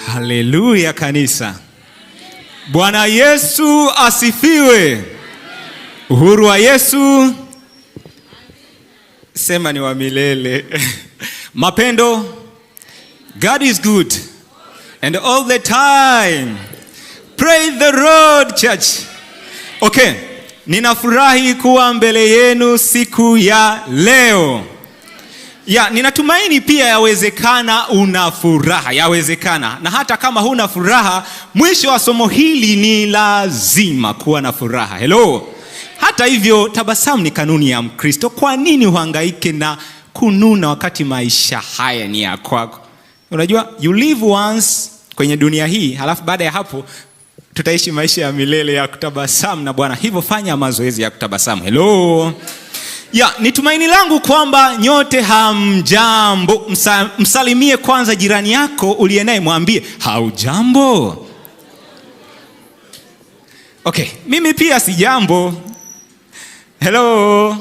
Haleluya kanisa. Bwana Yesu asifiwe. Uhuru wa Yesu sema ni wa milele. Mapendo, God is good and all the time. Praise the Lord, church. Okay, ninafurahi kuwa mbele yenu siku ya leo. Ninatumaini pia yawezekana una furaha, yawezekana. Na hata kama huna furaha, mwisho wa somo hili ni lazima kuwa na furaha. Hello. Hata hivyo, tabasamu ni kanuni ya Mkristo. Kwa nini uhangaike na kununa wakati maisha haya ni ya kwako? Unajua, you live once kwenye dunia hii, halafu baada ya hapo tutaishi maisha ya milele ya kutabasamu na Bwana. Hivyo fanya mazoezi ya kutabasamu. Hello. Ni tumaini langu kwamba nyote hamjambo. Msalimie kwanza jirani yako uliye naye, mwambie haujambo. Okay, mimi pia si jambo. Hello.